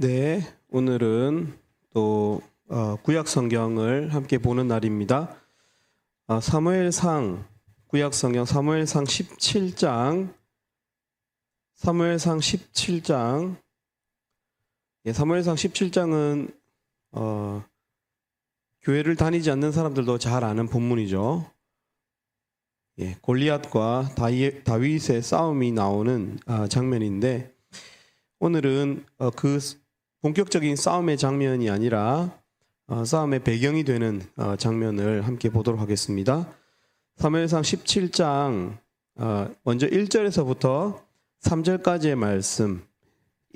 네, 오늘은 또 구약 성경을 함께 보는 날입니다. 사무엘상 구약 성경 사무엘상 17장 사무엘상 17장 사무엘상 17장은 교회를 다니지 않는 사람들도 잘 아는 본문이죠. 골리앗과 다윗의 싸움이 나오는 장면인데 오늘은 그 본격적인 싸움의 장면이 아니라 싸움의 배경이 되는 장면을 함께 보도록 하겠습니다. 사무엘상 17장 먼저 1절에서부터 3절까지의 말씀,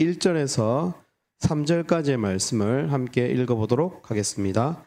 1절에서 3절까지의 말씀을 함께 읽어보도록 하겠습니다.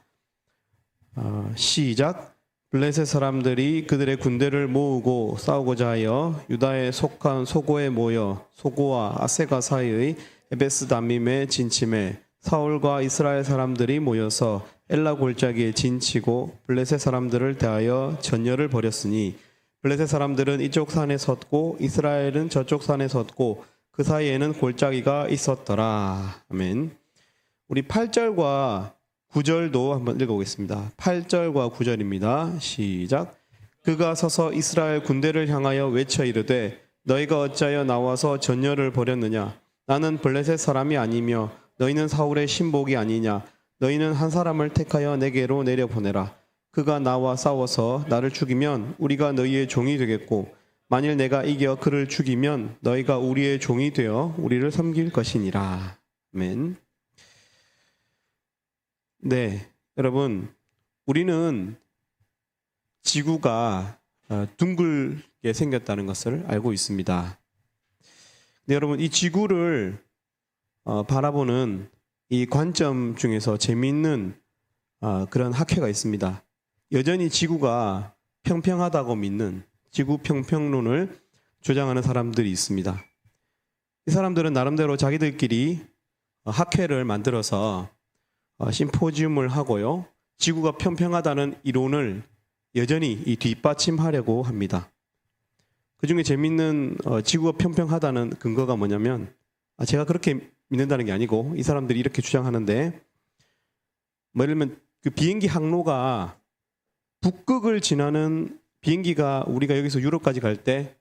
시작. 블레셋 사람들이 그들의 군대를 모으고 싸우고자 하여 유다에 속한 소고에 모여 소고와 아세가 사이의 에베스 담임에 진침해 사울과 이스라엘 사람들이 모여서 엘라 골짜기에 진치고 블레셋 사람들을 대하여 전열을 벌였으니 블레셋 사람들은 이쪽 산에 섰고 이스라엘은 저쪽 산에 섰고 그 사이에는 골짜기가 있었더라. 아멘. 우리 8절과 9절도 한번 읽어보겠습니다. 8절과 9절입니다. 시작. 그가 서서 이스라엘 군대를 향하여 외쳐 이르되 너희가 어찌하여 나와서 전열을 벌였느냐. 나는 블레셋 사람이 아니며 너희는 사울의 신복이 아니냐. 너희는 한 사람을 택하여 내게로 내려보내라. 그가 나와 싸워서 나를 죽이면 우리가 너희의 종이 되겠고 만일 내가 이겨 그를 죽이면 너희가 우리의 종이 되어 우리를 섬길 것이니라. 아멘. 네, 여러분, 우리는 지구가 둥글게 생겼다는 것을 알고 있습니다. 근데 여러분, 이 지구를 바라보는 이 관점 중에서 재미있는 그런 학회가 있습니다. 여전히 지구가 평평하다고 믿는 지구 평평론을 주장하는 사람들이 있습니다. 이 사람들은 나름대로 자기들끼리 학회를 만들어서 심포지움을 하고요. 지구가 평평하다는 이론을 여전히 뒷받침하려고 합니다. 그 중에 재밌는 지구가 평평하다는 근거가 뭐냐면 제가 그렇게 믿는다는 게 아니고 이 사람들이 이렇게 주장하는데 예를 들면 그 비행기 항로가 북극을 지나는 비행기가 우리가 여기서 유럽까지 갈 때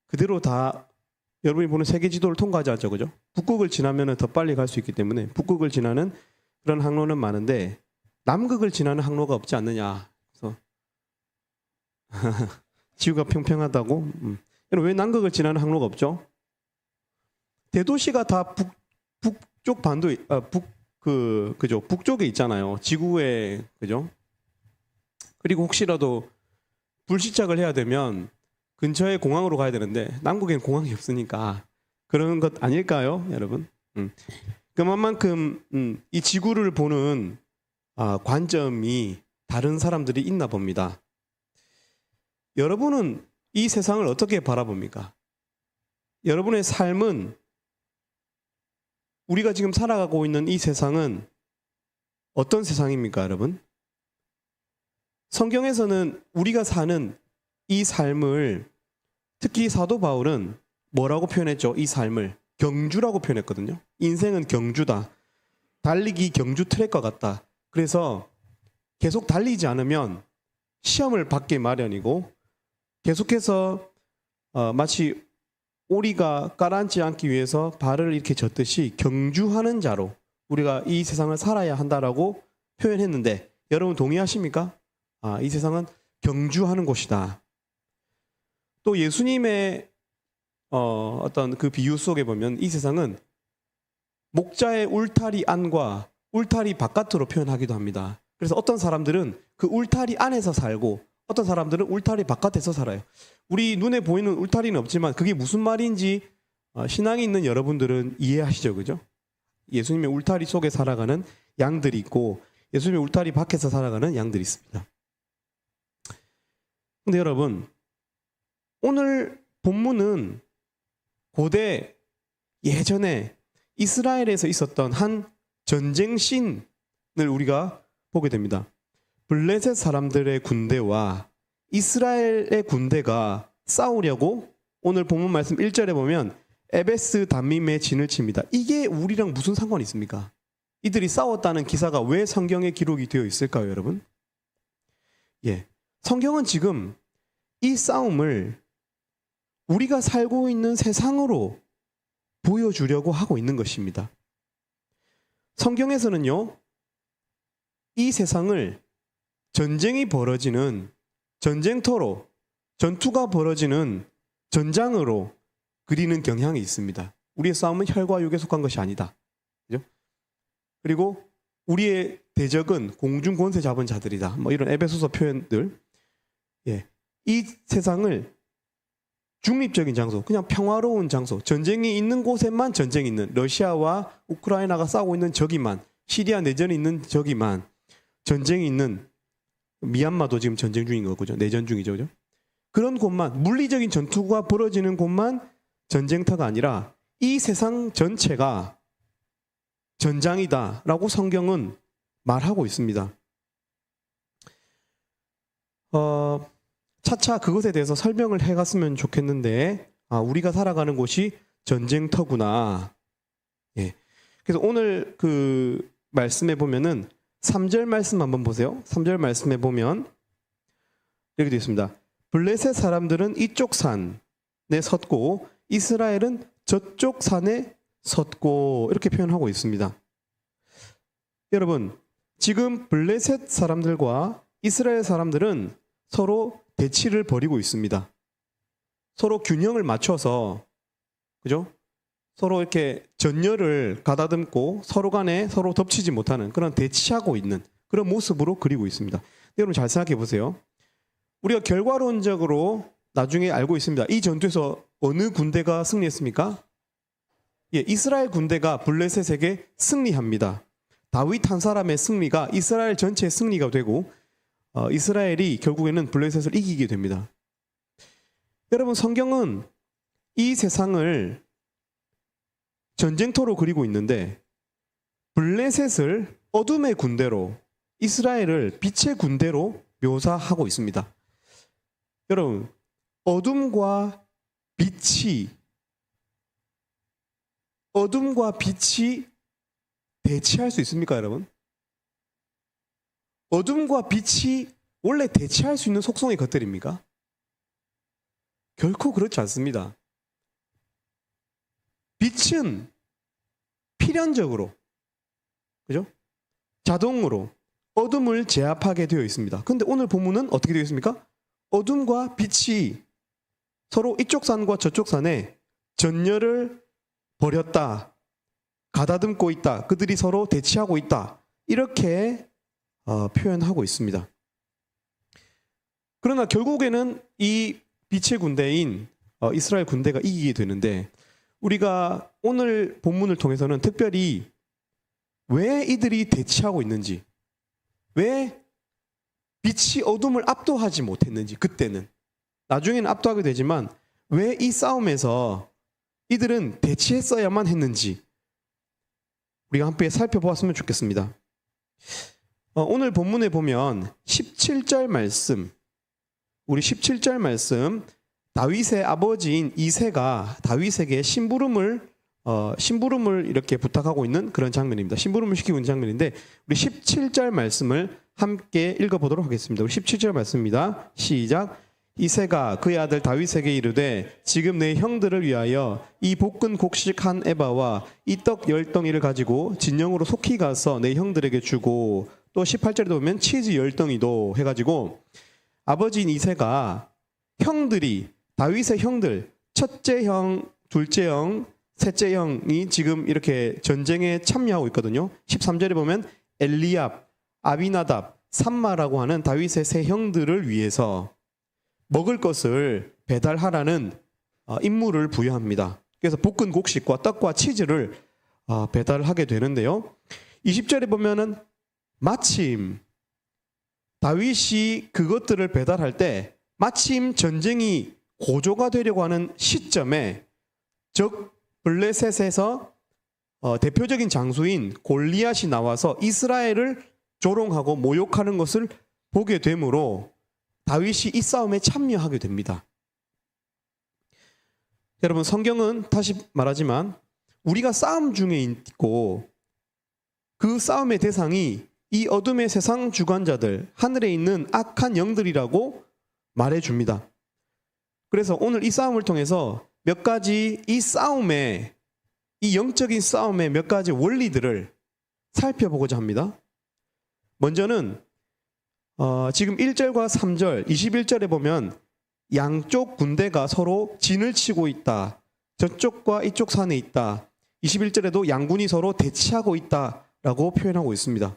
그대로 다 여러분이 보는 세계 지도를 통과하지 않죠, 그죠? 북극을 지나면 더 빨리 갈 수 있기 때문에 북극을 지나는 그런 항로는 많은데 남극을 지나는 항로가 없지 않느냐. 그래서 지구가 평평하다고. 여러분 왜 남극을 지나는 항로가 없죠? 대도시가 다 북쪽 반도 그죠? 북쪽에 있잖아요. 지구에 그죠? 그리고 혹시라도 불시착을 해야 되면 근처에 공항으로 가야 되는데 남극엔 공항이 없으니까 그런 것 아닐까요, 여러분? 그만큼 이 지구를 보는 관점이 다른 사람들이 있나 봅니다. 여러분은 이 세상을 어떻게 바라봅니까? 여러분의 삶은 우리가 지금 살아가고 있는 이 세상은 어떤 세상입니까, 여러분? 성경에서는 우리가 사는 이 삶을 특히 사도 바울은 뭐라고 표현했죠? 이 삶을 경주라고 표현했거든요. 인생은 경주다. 달리기 경주 트랙과 같다. 그래서 계속 달리지 않으면 시험을 받기 마련이고 계속해서 마치 오리가 가라앉지 않기 위해서 발을 이렇게 젓듯이 경주하는 자로 우리가 이 세상을 살아야 한다라고 표현했는데 여러분 동의하십니까? 이 세상은 경주하는 곳이다. 또 예수님의 어떤 그 비유 속에 보면 이 세상은 목자의 울타리 안과 울타리 바깥으로 표현하기도 합니다. 그래서 어떤 사람들은 그 울타리 안에서 살고 어떤 사람들은 울타리 바깥에서 살아요. 우리 눈에 보이는 울타리는 없지만 그게 무슨 말인지 신앙이 있는 여러분들은 이해하시죠, 그죠? 예수님의 울타리 속에 살아가는 양들이 있고 예수님의 울타리 밖에서 살아가는 양들이 있습니다. 근데 여러분, 오늘 본문은 고대 예전에 이스라엘에서 있었던 한 전쟁 씬을 우리가 보게 됩니다. 블레셋 사람들의 군대와 이스라엘의 군대가 싸우려고 오늘 본문 말씀 1절에 보면 에베스 담밈의 진을 칩니다. 이게 우리랑 무슨 상관이 있습니까? 이들이 싸웠다는 기사가 왜 성경에 기록이 되어 있을까요, 여러분? 예, 성경은 지금 이 싸움을 우리가 살고 있는 세상으로 보여주려고 하고 있는 것입니다. 성경에서는요, 이 세상을 전쟁이 벌어지는 전쟁터로, 전투가 벌어지는 전장으로 그리는 경향이 있습니다. 우리의 싸움은 혈과 육에 속한 것이 아니다. 그죠? 그리고 우리의 대적은 공중 권세 잡은 자들이다. 뭐 이런 에베소서 표현들. 예, 이 세상을 중립적인 장소, 그냥 평화로운 장소, 전쟁이 있는 곳에만 전쟁이 있는, 러시아와 우크라이나가 싸우고 있는 저기만, 시리아 내전이 있는 저기만 전쟁이 있는, 미얀마도 지금 전쟁 중인 거죠. 내전 중이죠. 그죠? 그런 곳만, 물리적인 전투가 벌어지는 곳만 전쟁터가 아니라 이 세상 전체가 전장이다라고 성경은 말하고 있습니다. 차차 그것에 대해서 설명을 해갔으면 좋겠는데, 우리가 살아가는 곳이 전쟁터구나. 예. 그래서 오늘 그 말씀에 보면은 3절 말씀 한번 보세요. 3절 말씀에 보면 이렇게 되어 있습니다. 블레셋 사람들은 이쪽 산에 섰고 이스라엘은 저쪽 산에 섰고, 이렇게 표현하고 있습니다. 여러분, 지금 블레셋 사람들과 이스라엘 사람들은 서로 대치를 벌이고 있습니다. 서로 균형을 맞춰서, 그죠? 서로 이렇게 전열을 가다듬고 서로 간에 서로 덮치지 못하는 그런 대치하고 있는 그런 모습으로 그리고 있습니다. 여러분 잘 생각해 보세요. 우리가 결과론적으로 나중에 알고 있습니다. 이 전투에서 어느 군대가 승리했습니까? 예, 이스라엘 군대가 블레셋에게 승리합니다. 다윗 한 사람의 승리가 이스라엘 전체의 승리가 되고 이스라엘이 결국에는 블레셋을 이기게 됩니다. 여러분, 성경은 이 세상을 전쟁터로 그리고 있는데 블레셋을 어둠의 군대로, 이스라엘을 빛의 군대로 묘사하고 있습니다. 여러분, 어둠과 빛이 대치할 수 있습니까, 여러분? 어둠과 빛이 원래 대치할 수 있는 속성의 것들입니까? 결코 그렇지 않습니다. 빛은 필연적으로, 그죠? 자동으로 어둠을 제압하게 되어 있습니다. 그런데 오늘 본문은 어떻게 되어 있습니까? 어둠과 빛이 서로 이쪽 산과 저쪽 산에 전열을 벌였다, 가다듬고 있다, 그들이 서로 대치하고 있다, 이렇게 표현하고 있습니다. 그러나 결국에는 이 빛의 군대인 이스라엘 군대가 이기게 되는데, 우리가 오늘 본문을 통해서는 특별히 왜 이들이 대치하고 있는지, 왜 빛이 어둠을 압도하지 못했는지, 그때는, 나중에는 압도하게 되지만 왜 이 싸움에서 이들은 대치했어야만 했는지 우리가 함께 살펴보았으면 좋겠습니다. 오늘 본문에 보면 17절 말씀, 우리 17절 말씀, 다윗의 아버지인 이새가 다윗에게 심부름을 이렇게 부탁하고 있는 그런 장면입니다. 심부름을 시키고 있는 장면인데, 우리 17절 말씀을 함께 읽어보도록 하겠습니다. 우리 17절 말씀입니다. 시작. 이새가 그의 아들 다윗에게 이르되 지금 내 형들을 위하여 이 볶은 곡식 한 에바와 이 떡 10덩이를 가지고 진영으로 속히 가서 내 형들에게 주고, 또 18절에 보면 치즈 10덩이도 해가지고, 아버지인 이새가 형들이, 다윗의 형들, 첫째 형, 둘째 형, 셋째 형이 지금 이렇게 전쟁에 참여하고 있거든요. 13절에 보면 엘리압, 아비나답, 삼마라고 하는 다윗의 세 형들을 위해서 먹을 것을 배달하라는 임무를 부여합니다. 그래서 볶은 곡식과 떡과 치즈를 배달하게 되는데요. 20절에 보면은 마침 다윗이 그것들을 배달할 때 마침 전쟁이 고조가 되려고 하는 시점에 적 블레셋에서 대표적인 장수인 골리앗이 나와서 이스라엘을 조롱하고 모욕하는 것을 보게 되므로 다윗이 이 싸움에 참여하게 됩니다. 여러분 성경은 다시 말하지만 우리가 싸움 중에 있고 그 싸움의 대상이 이 어둠의 세상 주관자들, 하늘에 있는 악한 영들이라고 말해줍니다. 그래서 오늘 이 싸움을 통해서 몇 가지 이 싸움의, 이 영적인 싸움의 몇 가지 원리들을 살펴보고자 합니다. 먼저는 지금 1절과 3절, 21절에 보면 양쪽 군대가 서로 진을 치고 있다. 저쪽과 이쪽 산에 있다. 21절에도 양군이 서로 대치하고 있다라고 표현하고 있습니다.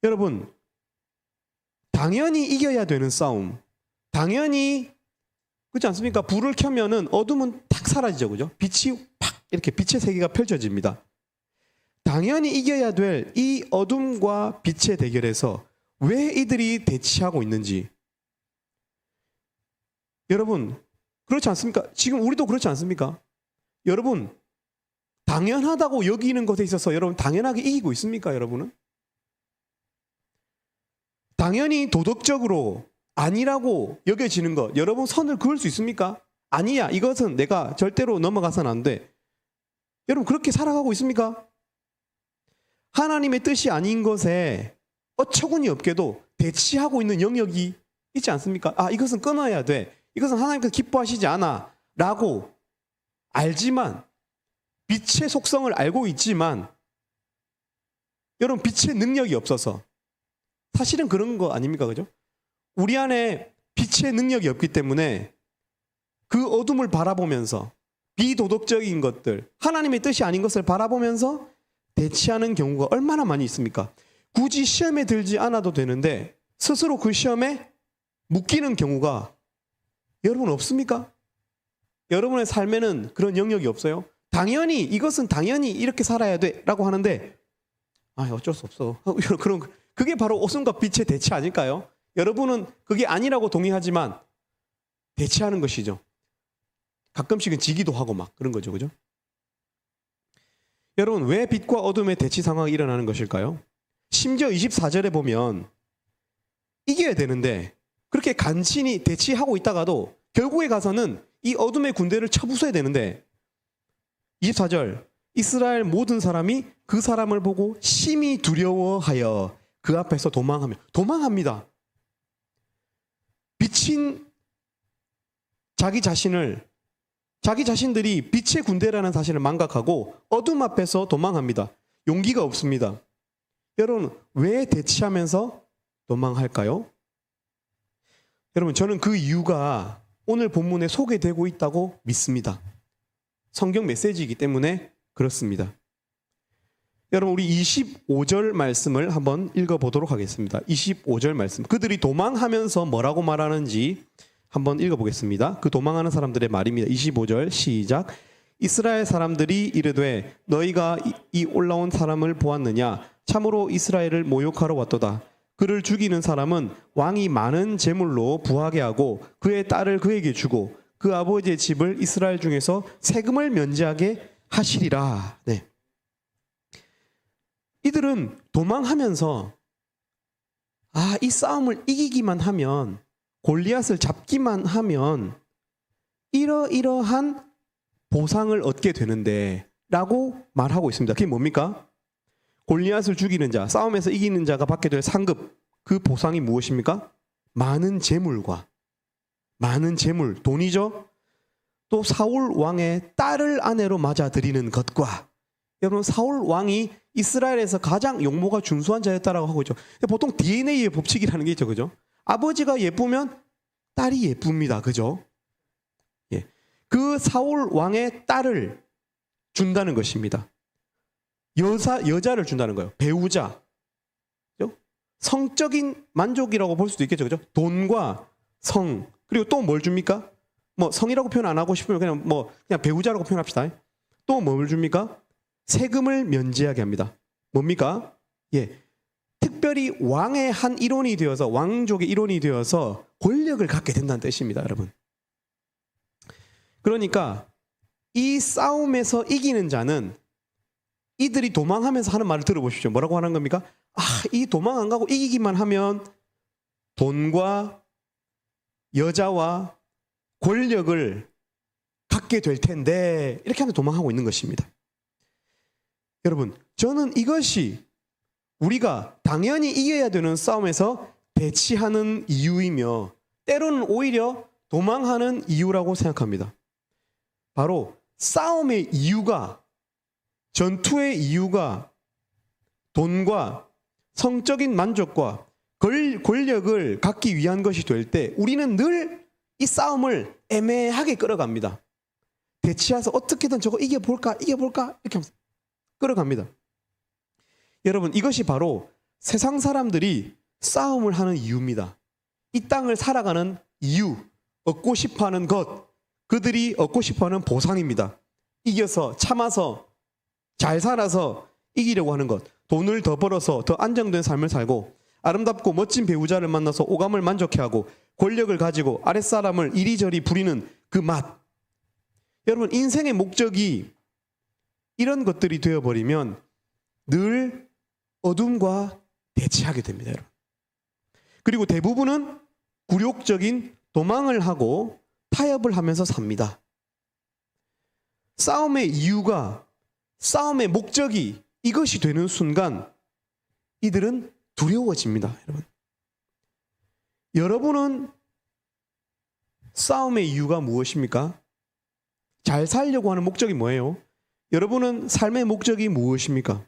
여러분, 당연히 이겨야 되는 싸움. 당연히 그렇지 않습니까? 불을 켜면은 어둠은 탁 사라지죠. 그죠? 빛이 팍 이렇게 빛의 세계가 펼쳐집니다. 당연히 이겨야 될 이 어둠과 빛의 대결에서 왜 이들이 대치하고 있는지. 여러분, 그렇지 않습니까? 지금 우리도 그렇지 않습니까? 여러분, 당연하다고 여기는 것에 있어서 여러분 당연하게 이기고 있습니까? 여러분은? 당연히 도덕적으로 아니라고 여겨지는 것, 여러분 선을 그을 수 있습니까? 아니야, 이것은 내가 절대로 넘어가서는 안 돼. 여러분 그렇게 살아가고 있습니까? 하나님의 뜻이 아닌 것에 어처구니 없게도 대치하고 있는 영역이 있지 않습니까? 아, 이것은 끊어야 돼. 이것은 하나님께서 기뻐하시지 않아. 라고 알지만, 빛의 속성을 알고 있지만, 여러분 빛의 능력이 없어서, 사실은 그런 거 아닙니까? 그죠? 우리 안에 빛의 능력이 없기 때문에 그 어둠을 바라보면서 비도덕적인 것들, 하나님의 뜻이 아닌 것을 바라보면서 대치하는 경우가 얼마나 많이 있습니까? 굳이 시험에 들지 않아도 되는데 스스로 그 시험에 묶이는 경우가 여러분 없습니까? 여러분의 삶에는 그런 영역이 없어요? 당연히 이것은 당연히 이렇게 살아야 돼 라고 하는데 어쩔 수 없어. 그게 바로 어둠과 빛의 대치 아닐까요? 여러분은 그게 아니라고 동의하지만 대치하는 것이죠. 가끔씩은 지기도 하고 막 그런 거죠. 그죠? 여러분, 왜 빛과 어둠의 대치 상황이 일어나는 것일까요? 심지어 24절에 보면 이겨야 되는데 그렇게 간신히 대치하고 있다가도 결국에 가서는 이 어둠의 군대를 쳐부숴야 되는데 24절, 이스라엘 모든 사람이 그 사람을 보고 심히 두려워하여 그 앞에서 도망합니다. 비친 자기 자신들이 빛의 군대라는 사실을 망각하고 어둠 앞에서 도망합니다. 용기가 없습니다. 여러분, 왜 대치하면서 도망할까요? 여러분, 저는 그 이유가 오늘 본문에 소개되고 있다고 믿습니다. 성경 메시지이기 때문에 그렇습니다. 여러분, 우리 25절 말씀을 한번 읽어보도록 하겠습니다. 25절 말씀. 그들이 도망하면서 뭐라고 말하는지 한번 읽어보겠습니다. 그 도망하는 사람들의 말입니다. 25절 시작. 이스라엘 사람들이 이르되 너희가 이 올라온 사람을 보았느냐? 참으로 이스라엘을 모욕하러 왔도다. 그를 죽이는 사람은 왕이 많은 제물로 부하게 하고 그의 딸을 그에게 주고 그 아버지의 집을 이스라엘 중에서 세금을 면제하게 하시리라. 네. 이들은 도망하면서 이 싸움을 이기기만 하면, 골리앗을 잡기만 하면 이러이러한 보상을 얻게 되는데 라고 말하고 있습니다. 그게 뭡니까? 골리앗을 죽이는 자, 싸움에서 이기는 자가 받게 될 상급, 그 보상이 무엇입니까? 많은 재물과, 많은 재물, 돈이죠. 또 사울 왕의 딸을 아내로 맞아들이는 것과, 여러분 사울 왕이 이스라엘에서 가장 용모가 준수한 자였다라고 하고 있죠. 보통 DNA의 법칙이라는 게 있죠. 그죠? 아버지가 예쁘면 딸이 예쁩니다. 그죠? 예. 그 사울 왕의 딸을 준다는 것입니다. 여자를 준다는 거예요. 배우자. 그죠? 성적인 만족이라고 볼 수도 있겠죠. 그죠? 돈과 성. 그리고 또 뭘 줍니까? 뭐 성이라고 표현 안 하고 싶으면 그냥 배우자라고 표현합시다. 또 뭘 줍니까? 세금을 면제하게 합니다. 뭡니까? 예. 특별히 왕의 한 일원이 되어서, 왕족의 일원이 되어서 권력을 갖게 된다는 뜻입니다, 여러분. 그러니까 이 싸움에서 이기는 자는, 이들이 도망하면서 하는 말을 들어보십시오. 뭐라고 하는 겁니까? 이 도망 안 가고 이기기만 하면 돈과 여자와 권력을 갖게 될 텐데 이렇게 하면 도망하고 있는 것입니다. 여러분, 저는 이것이 우리가 당연히 이겨야 되는 싸움에서 대치하는 이유이며 때로는 오히려 도망하는 이유라고 생각합니다. 바로 싸움의 이유가, 전투의 이유가 돈과 성적인 만족과 권력을 갖기 위한 것이 될 때 우리는 늘 이 싸움을 애매하게 끌어갑니다. 대치해서 어떻게든 저거 이겨볼까 이렇게 하면서 끌어갑니다. 여러분, 이것이 바로 세상 사람들이 싸움을 하는 이유입니다. 이 땅을 살아가는 이유, 얻고 싶어하는 것, 그들이 얻고 싶어하는 보상입니다. 이겨서 참아서 잘 살아서 이기려고 하는 것, 돈을 더 벌어서 더 안정된 삶을 살고 아름답고 멋진 배우자를 만나서 오감을 만족해하고 권력을 가지고 아랫사람을 이리저리 부리는 그 맛. 여러분, 인생의 목적이 이런 것들이 되어버리면 늘 어둠과 대치하게 됩니다. 여러분. 그리고 대부분은 굴욕적인 도망을 하고 타협을 하면서 삽니다. 싸움의 이유가, 싸움의 목적이 이것이 되는 순간 이들은 두려워집니다. 여러분은 싸움의 이유가 무엇입니까? 잘 살려고 하는 목적이 뭐예요? 여러분은 삶의 목적이 무엇입니까?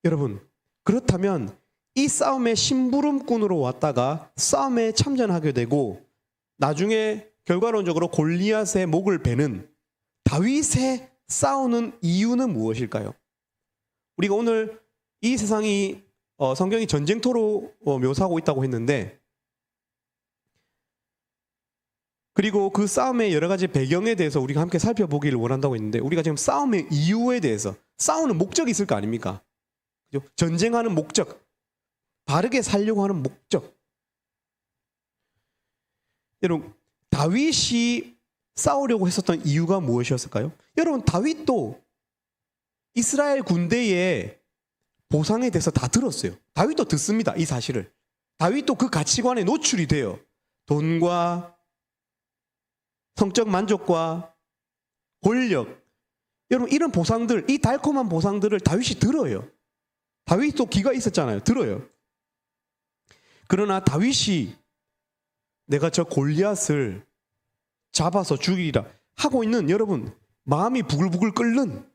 여러분, 그렇다면 이 싸움의 심부름꾼으로 왔다가 싸움에 참전하게 되고 나중에 결과론적으로 골리앗의 목을 베는 다윗의 싸우는 이유는 무엇일까요? 우리가 오늘 이 세상이 성경이 전쟁터로 묘사하고 있다고 했는데, 그리고 그 싸움의 여러 가지 배경에 대해서 우리가 함께 살펴보기를 원한다고 했는데, 우리가 지금 싸움의 이유에 대해서, 싸우는 목적이 있을 거 아닙니까? 그죠? 전쟁하는 목적, 바르게 살려고 하는 목적. 여러분, 다윗이 싸우려고 했었던 이유가 무엇이었을까요? 여러분, 다윗도 이스라엘 군대의 보상에 대해서 다 들었어요. 다윗도 듣습니다. 이 사실을. 다윗도 그 가치관에 노출이 돼요. 돈과 성적 만족과 권력. 여러분, 이런 보상들, 이 달콤한 보상들을 다윗이 들어요. 다윗도 귀가 있었잖아요. 들어요. 그러나 다윗이 내가 저 골리앗을 잡아서 죽이리라 하고 있는, 여러분, 마음이 부글부글 끓는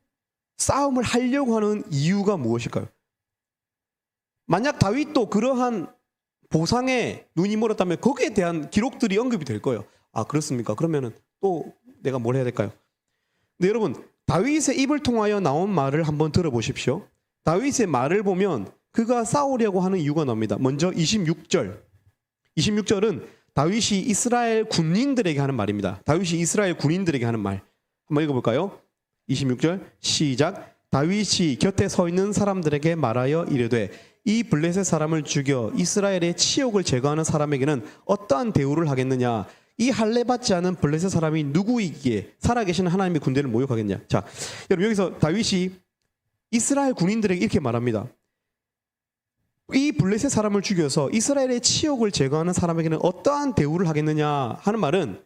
싸움을 하려고 하는 이유가 무엇일까요? 만약 다윗도 그러한 보상에 눈이 멀었다면 거기에 대한 기록들이 언급이 될 거예요. 아, 그렇습니까? 그러면은 또 내가 뭘 해야 될까요? 근데 여러분, 다윗의 입을 통하여 나온 말을 한번 들어보십시오. 다윗의 말을 보면 그가 싸우려고 하는 이유가 나옵니다. 먼저 26절. 26절은 다윗이 이스라엘 군인들에게 하는 말입니다. 다윗이 이스라엘 군인들에게 하는 말. 한번 읽어볼까요? 26절 시작. 다윗이 곁에 서 있는 사람들에게 말하여 이르되 이 블레셋 사람을 죽여 이스라엘의 치욕을 제거하는 사람에게는 어떠한 대우를 하겠느냐? 이 할례 받지 않은 블레셋 사람이 누구이기에 살아계시는 하나님의 군대를 모욕하겠냐? 자, 여러분, 여기서 다윗이 이스라엘 군인들에게 이렇게 말합니다. 이 블레셋 사람을 죽여서 이스라엘의 치욕을 제거하는 사람에게는 어떠한 대우를 하겠느냐 하는 말은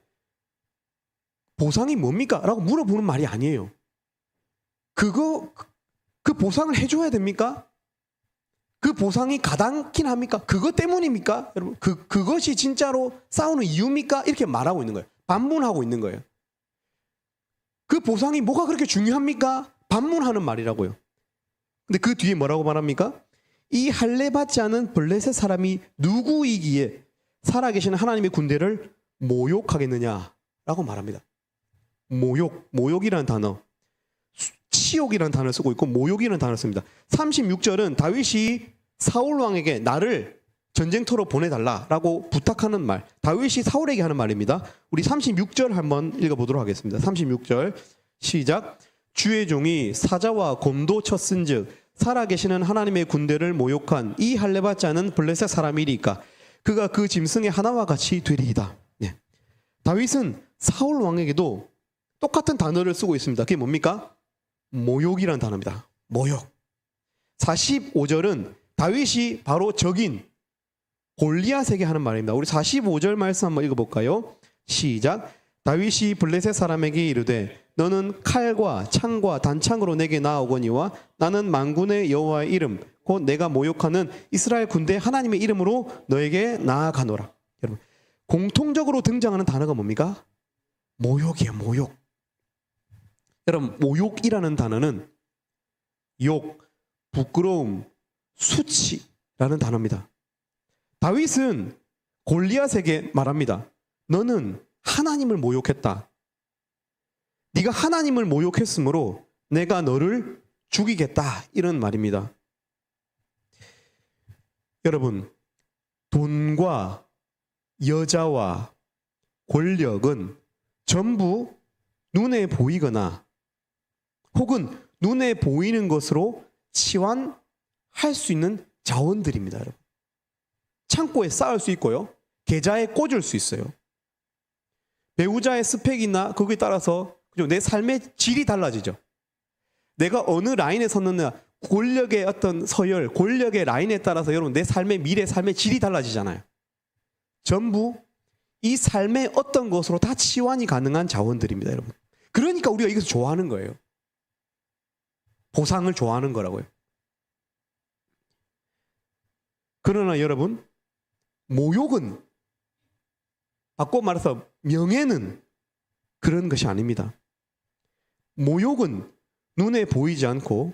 보상이 뭡니까? 라고 물어보는 말이 아니에요. 그 보상을 해줘야 됩니까? 그 보상이 가당키는 합니까? 그것 때문입니까? 여러분, 그것이 진짜로 싸우는 이유입니까? 이렇게 말하고 있는 거예요. 반문하고 있는 거예요. 그 보상이 뭐가 그렇게 중요합니까? 반문하는 말이라고요. 근데 그 뒤에 뭐라고 말합니까? 이 할례 받지 않은 블레셋 사람이 누구이기에 살아계시는 하나님의 군대를 모욕하겠느냐라고 말합니다. 모욕이라는 단어, 치욕이라는 단어를 쓰고 있고 모욕이라는 단어를 씁니다. 36절은 다윗이 사울 왕에게 나를 전쟁터로 보내달라라고 부탁하는 말, 다윗이 사울에게 하는 말입니다. 우리 36절 한번 읽어보도록 하겠습니다. 36절 시작. 주의 종이 사자와 곰도 쳤은즉 살아계시는 하나님의 군대를 모욕한 이 할례 받지 않은 블레셋 사람이리까 그가 그 짐승의 하나와 같이 되리이다. 네. 다윗은 사울 왕에게도 똑같은 단어를 쓰고 있습니다. 그게 뭡니까? 모욕이라는 단어입니다. 모욕. 45절은 다윗이 바로 적인 골리앗에게 하는 말입니다. 우리 45절 말씀 한번 읽어볼까요? 시작. 다윗이 블레셋 사람에게 이르되 너는 칼과 창과 단창으로 내게 나아오거니와 나는 만군의 여호와의 이름 곧 내가 모욕하는 이스라엘 군대 하나님의 이름으로 너에게 나아가노라. 여러분, 공통적으로 등장하는 단어가 뭡니까? 모욕이에요. 모욕. 여러분, 모욕이라는 단어는 욕, 부끄러움, 수치라는 단어입니다. 다윗은 골리앗에게 말합니다. 너는 하나님을 모욕했다. 네가 하나님을 모욕했으므로 내가 너를 죽이겠다. 이런 말입니다. 여러분, 돈과 여자와 권력은 전부 눈에 보이거나 혹은 눈에 보이는 것으로 치환할 수 있는 자원들입니다. 여러분. 창고에 쌓을 수 있고요. 계좌에 꽂을 수 있어요. 배우자의 스펙이나 거기에 따라서 내 삶의 질이 달라지죠. 내가 어느 라인에 섰느냐, 권력의 어떤 서열, 권력의 라인에 따라서 여러분 내 삶의 미래, 삶의 질이 달라지잖아요. 전부 이 삶의 어떤 것으로 다 치환이 가능한 자원들입니다, 여러분. 그러니까 우리가 이것을 좋아하는 거예요. 보상을 좋아하는 거라고요. 그러나 여러분, 모욕은, 바꿔 말해서 명예는 그런 것이 아닙니다. 모욕은 눈에 보이지 않고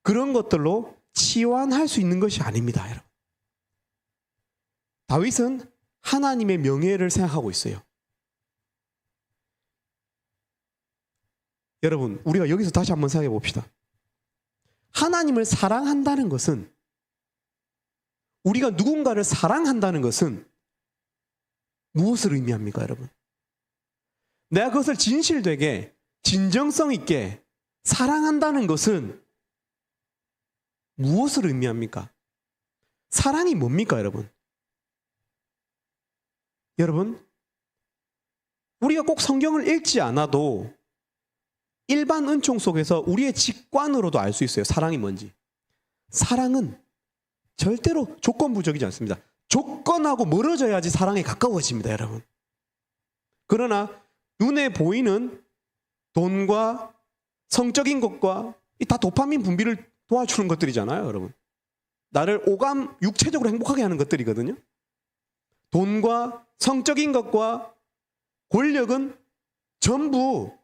그런 것들로 치환할 수 있는 것이 아닙니다, 여러분. 다윗은 하나님의 명예를 생각하고 있어요. 여러분, 우리가 여기서 다시 한번 생각해 봅시다. 하나님을 사랑한다는 것은, 우리가 누군가를 사랑한다는 것은 무엇을 의미합니까, 여러분? 내가 그것을 진실되게, 진정성 있게 사랑한다는 것은 무엇을 의미합니까? 사랑이 뭡니까, 여러분? 여러분, 우리가 꼭 성경을 읽지 않아도 일반 은총 속에서 우리의 직관으로도 알 수 있어요. 사랑이 뭔지. 사랑은 절대로 조건부적이지 않습니다. 조건하고 멀어져야지 사랑에 가까워집니다, 여러분. 그러나 눈에 보이는 돈과 성적인 것과 다 도파민 분비를 도와주는 것들이잖아요, 여러분. 나를 오감, 육체적으로 행복하게 하는 것들이거든요. 돈과 성적인 것과 권력은 전부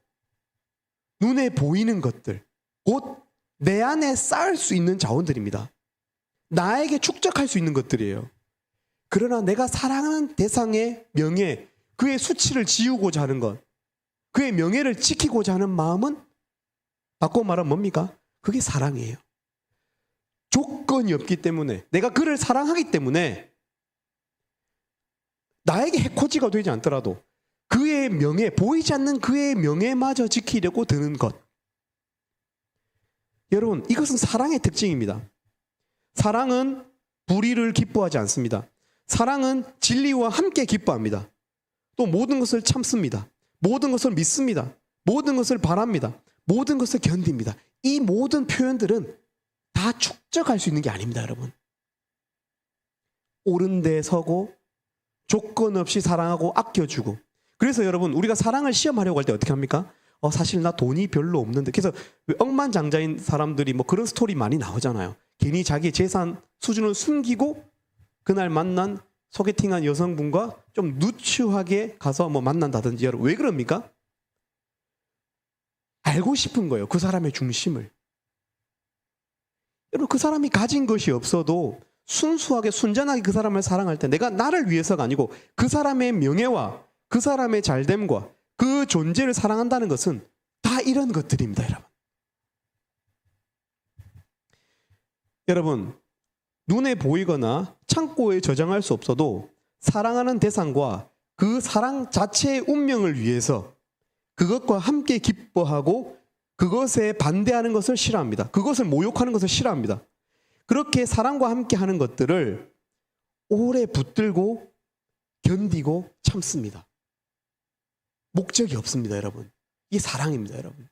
눈에 보이는 것들, 곧 내 안에 쌓을 수 있는 자원들입니다. 나에게 축적할 수 있는 것들이에요. 그러나 내가 사랑하는 대상의 명예, 그의 수치를 지우고자 하는 것, 그의 명예를 지키고자 하는 마음은 바꿔 말하면 뭡니까? 그게 사랑이에요. 조건이 없기 때문에, 내가 그를 사랑하기 때문에 나에게 해코지가 되지 않더라도 그의 명예, 보이지 않는 그의 명예마저 지키려고 드는 것. 여러분, 이것은 사랑의 특징입니다. 사랑은 불의를 기뻐하지 않습니다. 사랑은 진리와 함께 기뻐합니다. 또 모든 것을 참습니다. 모든 것을 믿습니다. 모든 것을 바랍니다. 모든 것을 견딥니다. 이 모든 표현들은 다 축적할 수 있는 게 아닙니다, 여러분. 옳은 데 서고 조건 없이 사랑하고 아껴주고. 그래서 여러분, 우리가 사랑을 시험하려고 할 때 어떻게 합니까? 사실 나 돈이 별로 없는데. 그래서 억만장자인 사람들이 뭐 그런 스토리 많이 나오잖아요. 괜히 자기의 재산 수준을 숨기고 그날 만난 소개팅한 여성분과 좀 누추하게 가서 뭐 만난다든지. 여러분, 왜 그럽니까? 알고 싶은 거예요, 그 사람의 중심을. 여러분, 그 사람이 가진 것이 없어도 순수하게 순전하게 그 사람을 사랑할 때 내가 나를 위해서가 아니고 그 사람의 명예와 그 사람의 잘됨과 그 존재를 사랑한다는 것은 다 이런 것들입니다, 여러분. 여러분, 눈에 보이거나 창고에 저장할 수 없어도 사랑하는 대상과 그 사랑 자체의 운명을 위해서 그것과 함께 기뻐하고 그것에 반대하는 것을 싫어합니다. 그것을 모욕하는 것을 싫어합니다. 그렇게 사랑과 함께 하는 것들을 오래 붙들고 견디고 참습니다. 목적이 없습니다, 여러분. 이게 사랑입니다, 여러분.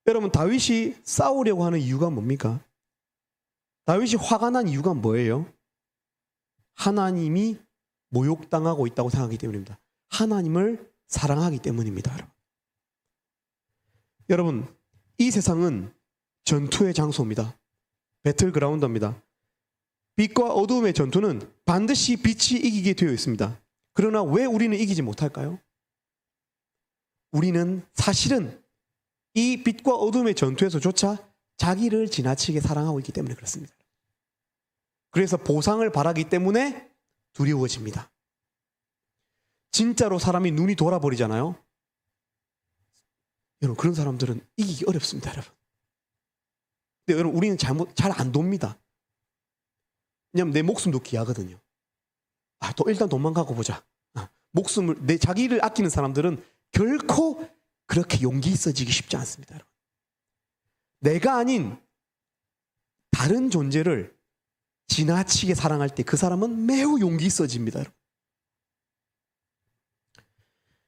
여러분, 다윗이 싸우려고 하는 이유가 뭡니까? 다윗이 화가 난 이유가 뭐예요? 하나님이 모욕당하고 있다고 생각하기 때문입니다. 하나님을 사랑하기 때문입니다. 여러분, 이 세상은 전투의 장소입니다. 배틀그라운드입니다. 빛과 어두움의 전투는 반드시 빛이 이기게 되어 있습니다. 그러나 왜 우리는 이기지 못할까요? 우리는 사실은 이 빛과 어둠의 전투에서조차 자기를 지나치게 사랑하고 있기 때문에 그렇습니다. 그래서 보상을 바라기 때문에 두려워집니다. 진짜로 사람이 눈이 돌아버리잖아요. 여러분, 그런 사람들은 이기기 어렵습니다, 여러분. 근데 여러분, 우리는 잘 안 돕니다. 왜냐하면 내 목숨도 귀하거든요. 또 일단 도망가고 보자. 목숨을, 자기를 아끼는 사람들은 결코 그렇게 용기 있어지기 쉽지 않습니다, 여러분. 내가 아닌 다른 존재를 지나치게 사랑할 때 그 사람은 매우 용기 있어집니다, 여러분.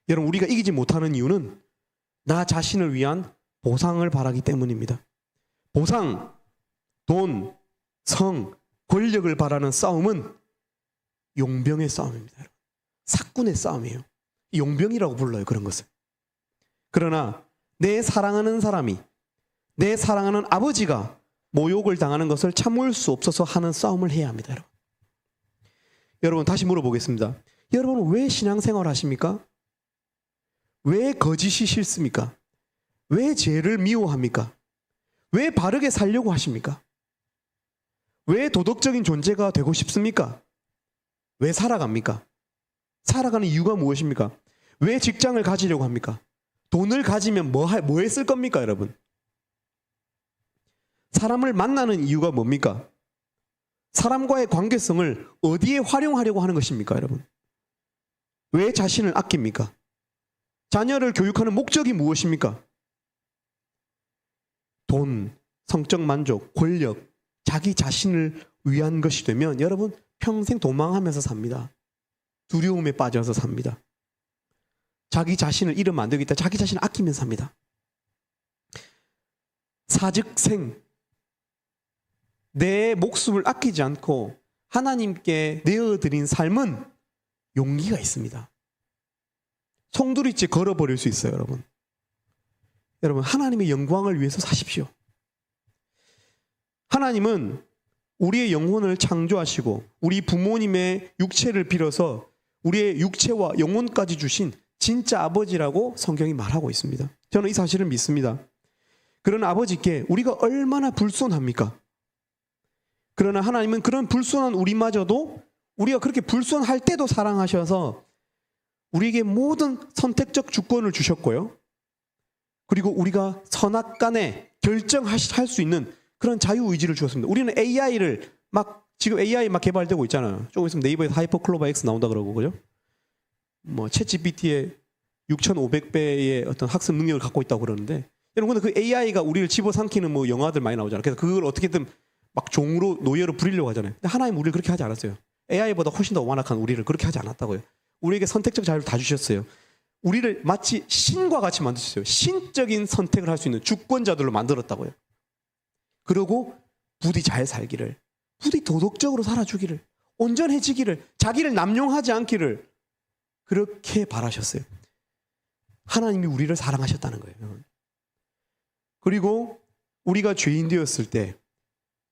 여러분, 우리가 이기지 못하는 이유는 나 자신을 위한 보상을 바라기 때문입니다. 보상, 돈, 성, 권력을 바라는 싸움은 용병의 싸움입니다, 여러분. 사꾼의 싸움이에요. 용병이라고 불러요, 그런 것을. 그러나 내 사랑하는 사람이, 내 사랑하는 아버지가 모욕을 당하는 것을 참을 수 없어서 하는 싸움을 해야 합니다, 여러분. 여러분, 다시 물어보겠습니다. 여러분, 왜 신앙생활 하십니까? 왜 거짓이 싫습니까? 왜 죄를 미워합니까? 왜 바르게 살려고 하십니까? 왜 도덕적인 존재가 되고 싶습니까? 왜 살아갑니까? 살아가는 이유가 무엇입니까? 왜 직장을 가지려고 합니까? 돈을 가지면 뭐에 쓸 겁니까, 여러분? 사람을 만나는 이유가 뭡니까? 사람과의 관계성을 어디에 활용하려고 하는 것입니까, 여러분? 왜 자신을 아낍니까? 자녀를 교육하는 목적이 무엇입니까? 돈, 성적 만족, 권력, 자기 자신을 위한 것이 되면 여러분 평생 도망하면서 삽니다. 두려움에 빠져서 삽니다. 자기 자신을 잃으면 안 되겠다. 자기 자신을 아끼면서 삽니다. 사즉생, 내 목숨을 아끼지 않고 하나님께 내어드린 삶은 용기가 있습니다. 송두리째 걸어버릴 수 있어요, 여러분. 여러분, 하나님의 영광을 위해서 사십시오. 하나님은 우리의 영혼을 창조하시고 우리 부모님의 육체를 빌어서 우리의 육체와 영혼까지 주신 진짜 아버지라고 성경이 말하고 있습니다. 저는 이 사실을 믿습니다. 그런 아버지께 우리가 얼마나 불손합니까? 그러나 하나님은 그런 불손한 우리마저도 우리가 그렇게 불손할 때도 사랑하셔서 우리에게 모든 선택적 주권을 주셨고요. 그리고 우리가 선악간에 결정할 수 있는 그런 자유의지를 주었습니다. 우리는 AI를 지금 AI 막 개발되고 있잖아요. 조금 있으면 네이버에서 하이퍼클로바 X 나온다 그러고, 그죠? 챗GPT의 6,500배의 어떤 학습 능력을 갖고 있다고 그러는데, 여러분, 근데 그 AI가 우리를 집어삼키는 영화들 많이 나오잖아요. 그래서 그걸 어떻게든 막 종으로, 노예로 부리려고 하잖아요. 근데 하나님 우리를 그렇게 하지 않았어요. AI보다 훨씬 더 완악한 우리를 그렇게 하지 않았다고요. 우리에게 선택적 자유를 다 주셨어요. 우리를 마치 신과 같이 만드셨어요. 신적인 선택을 할 수 있는 주권자들로 만들었다고요. 그리고 부디 잘 살기를, 부디 도덕적으로 살아주기를, 온전해지기를, 자기를 남용하지 않기를 그렇게 바라셨어요. 하나님이 우리를 사랑하셨다는 거예요. 그리고 우리가 죄인 되었을 때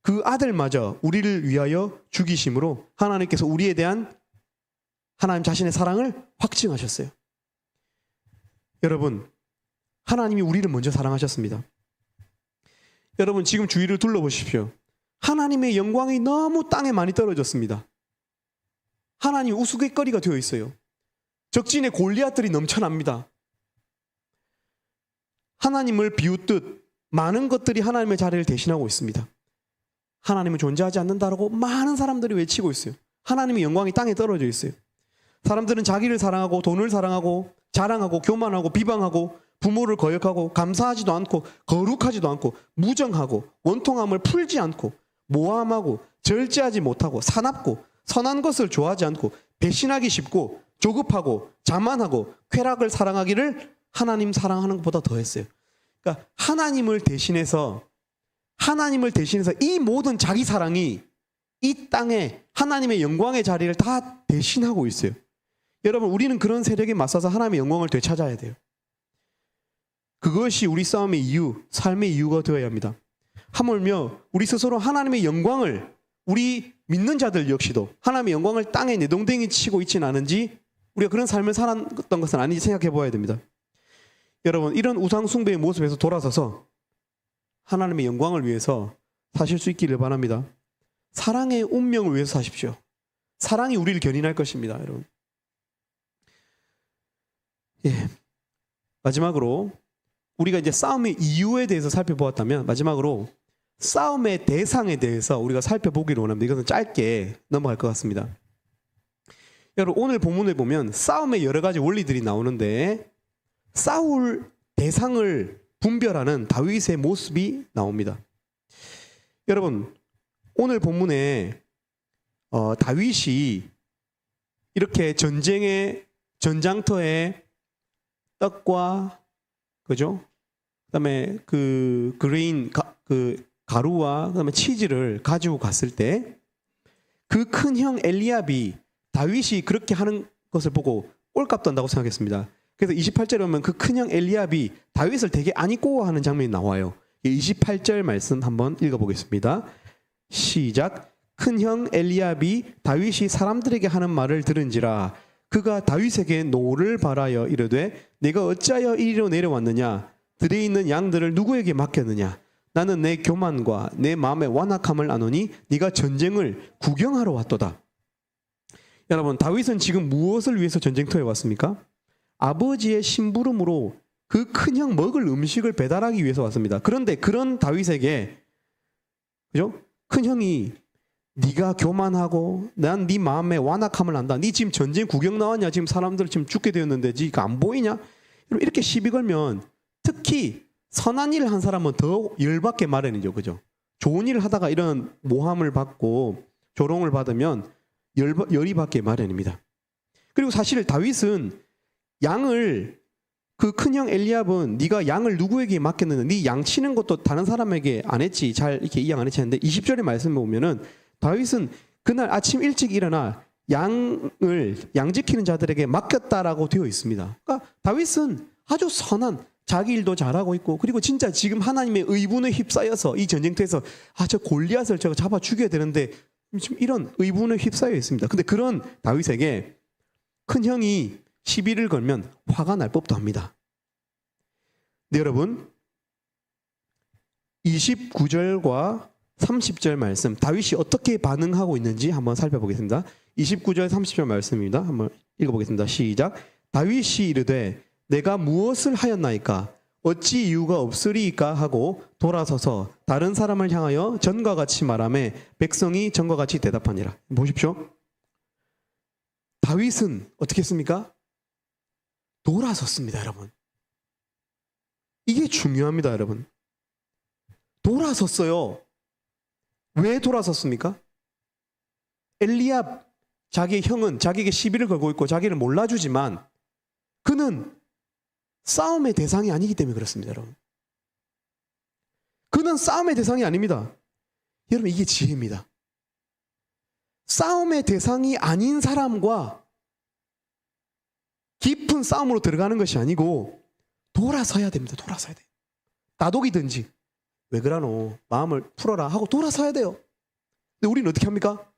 그 아들마저 우리를 위하여 죽이심으로 하나님께서 우리에 대한 하나님 자신의 사랑을 확증하셨어요. 여러분, 하나님이 우리를 먼저 사랑하셨습니다. 여러분, 지금 주위를 둘러보십시오. 하나님의 영광이 너무 땅에 많이 떨어졌습니다. 하나님 우스갯거리가 되어 있어요. 적진의 골리앗들이 넘쳐납니다. 하나님을 비웃듯 많은 것들이 하나님의 자리를 대신하고 있습니다. 하나님은 존재하지 않는다라고 많은 사람들이 외치고 있어요. 하나님의 영광이 땅에 떨어져 있어요. 사람들은 자기를 사랑하고 돈을 사랑하고 자랑하고 교만하고 비방하고 부모를 거역하고 감사하지도 않고 거룩하지도 않고 무정하고 원통함을 풀지 않고 모함하고 절제하지 못하고 사납고 선한 것을 좋아하지 않고 배신하기 쉽고 조급하고 자만하고 쾌락을 사랑하기를 하나님 사랑하는 것보다 더했어요. 그러니까 하나님을 대신해서 이 모든 자기 사랑이 이 땅에 하나님의 영광의 자리를 다 대신하고 있어요. 여러분, 우리는 그런 세력에 맞서서 하나님의 영광을 되찾아야 돼요. 그것이 우리 싸움의 이유, 삶의 이유가 되어야 합니다. 하물며 우리 스스로 하나님의 영광을, 우리 믿는 자들 역시도 하나님의 영광을 땅에 내동댕이 치고 있지는 않은지, 우리가 그런 삶을 살았던 것은 아닌지 생각해 보아야 됩니다. 여러분, 이런 우상 숭배의 모습에서 돌아서서 하나님의 영광을 위해서 사실 수 있기를 바랍니다. 사랑의 운명을 위해서 사십시오. 사랑이 우리를 견인할 것입니다, 여러분. 예. 마지막으로 우리가 이제 싸움의 이유에 대해서 살펴보았다면, 마지막으로 싸움의 대상에 대해서 우리가 살펴보기를 원합니다. 이것은 짧게 넘어갈 것 같습니다. 여러분, 오늘 본문을 보면 싸움의 여러 가지 원리들이 나오는데 싸울 대상을 분별하는 다윗의 모습이 나옵니다. 여러분, 오늘 본문에 다윗이 이렇게 전장터에 떡과, 그죠? 그다음에 그 그레인 가루와 그다음에 치즈를 가지고 갔을 때 그 큰 형 엘리압이 다윗이 그렇게 하는 것을 보고 꼴값도 한다고 생각했습니다. 그래서 28절에 보면 그 큰 형 엘리압이 다윗을 되게 안 이꼬하는 장면이 나와요. 28절 말씀 한번 읽어보겠습니다. 시작. 큰 형 엘리압이 다윗이 사람들에게 하는 말을 들은지라 그가 다윗에게 노를 바라여 이르되 내가 어찌하여 이리로 내려왔느냐? 들에 있는 양들을 누구에게 맡겼느냐? 나는 내 교만과 내 마음의 완악함을 아노니 네가 전쟁을 구경하러 왔도다. 여러분, 다윗은 지금 무엇을 위해서 전쟁터에 왔습니까? 아버지의 심부름으로 그 큰형 먹을 음식을 배달하기 위해서 왔습니다. 그런데 그런 다윗에게, 그죠? 큰형이 네가 교만하고 난 네 마음에 완악함을 안다. 네 지금 전쟁 구경 나왔냐? 지금 사람들 지금 죽게 되었는데 지금 안 보이냐? 이렇게 시비 걸면 특히 선한 일을 한 사람은 더 열받게 마련이죠. 그죠? 좋은 일을 하다가 이런 모함을 받고 조롱을 받으면 열이 받게 마련입니다. 그리고 사실 다윗은 양을, 그 큰형 엘리압은 네가 양을 누구에게 맡겼느냐? 네 양 치는 것도 다른 사람에게 안 했지. 잘 이렇게 이양 안 했지 했는데 20절의 말씀을 보면은 다윗은 그날 아침 일찍 일어나 양 지키는 자들에게 맡겼다라고 되어 있습니다. 그러니까 다윗은 아주 선한, 자기 일도 잘하고 있고, 그리고 진짜 지금 하나님의 의분에 휩싸여서 이 전쟁터에서 저 골리앗을 제가 잡아 죽여야 되는데 지금 이런 의분에 휩싸여 있습니다. 근데 그런 다윗에게 큰 형이 시비를 걸면 화가 날 법도 합니다. 네, 여러분, 29절과 30절 말씀, 다윗이 어떻게 반응하고 있는지 한번 살펴보겠습니다. 29절 30절 말씀입니다. 한번 읽어보겠습니다. 시작. 다윗이 이르되 내가 무엇을 하였나이까? 어찌 이유가 없으리이까 하고 돌아서서 다른 사람을 향하여 전과 같이 말하매 백성이 전과 같이 대답하니라. 보십시오. 다윗은 어떻게 했습니까? 돌아섰습니다, 여러분. 이게 중요합니다, 여러분. 돌아섰어요. 왜 돌아섰습니까? 엘리압, 자기의 형은 자기에게 시비를 걸고 있고 자기를 몰라주지만 그는 싸움의 대상이 아니기 때문에 그렇습니다, 여러분. 그는 싸움의 대상이 아닙니다. 여러분, 이게 지혜입니다. 싸움의 대상이 아닌 사람과 깊은 싸움으로 들어가는 것이 아니고 돌아서야 됩니다. 돌아서야 돼요. 나독이든지 왜 그러노? 마음을 풀어라 하고 돌아서야 돼요. 근데 우리는 어떻게 합니까?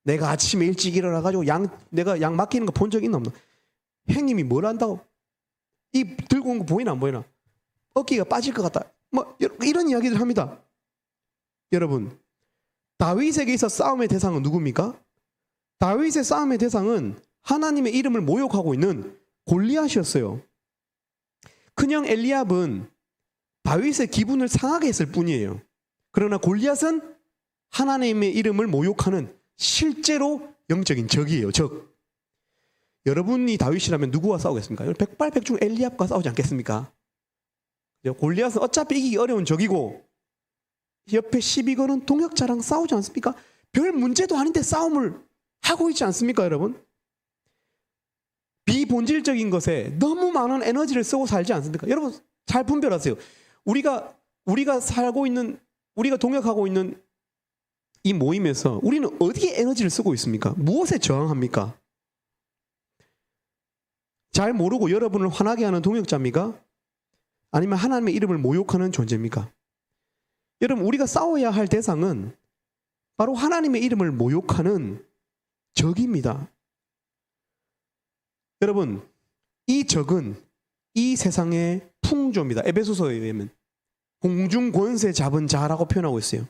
내가 아침에 일찍 일어나가지고 내가 양 맡기는 거 본 적 있나 없나? 형님이 뭘 한다고? 이 들고 온 거 보이나 안 보이나? 어깨가 빠질 것 같다. 뭐 이런 이야기들 합니다. 여러분, 다윗에게 있어 싸움의 대상은 누굽니까? 다윗의 싸움의 대상은 하나님의 이름을 모욕하고 있는 골리앗이었어요. 큰형 엘리압은 다윗의 기분을 상하게 했을 뿐이에요. 그러나 골리앗은 하나님의 이름을 모욕하는 실제로 영적인 적이에요. 적. 여러분이 다윗이라면 누구와 싸우겠습니까? 백발백중 엘리압과 싸우지 않겠습니까? 골리앗은 어차피 이기기 어려운 적이고 옆에 시비 거는 동역자랑 싸우지 않습니까? 별 문제도 아닌데 싸움을 하고 있지 않습니까, 여러분? 비본질적인 것에 너무 많은 에너지를 쓰고 살지 않습니까? 여러분, 잘 분별하세요. 우리가 살고 있는, 우리가 동역하고 있는 이 모임에서 우리는 어디에 에너지를 쓰고 있습니까? 무엇에 저항합니까? 잘 모르고 여러분을 화나게 하는 동역자입니까? 아니면 하나님의 이름을 모욕하는 존재입니까? 여러분, 우리가 싸워야 할 대상은 바로 하나님의 이름을 모욕하는 적입니다. 여러분, 이 적은 이 세상의 풍조입니다. 에베소서에 의하면 공중 권세 잡은 자라고 표현하고 있어요.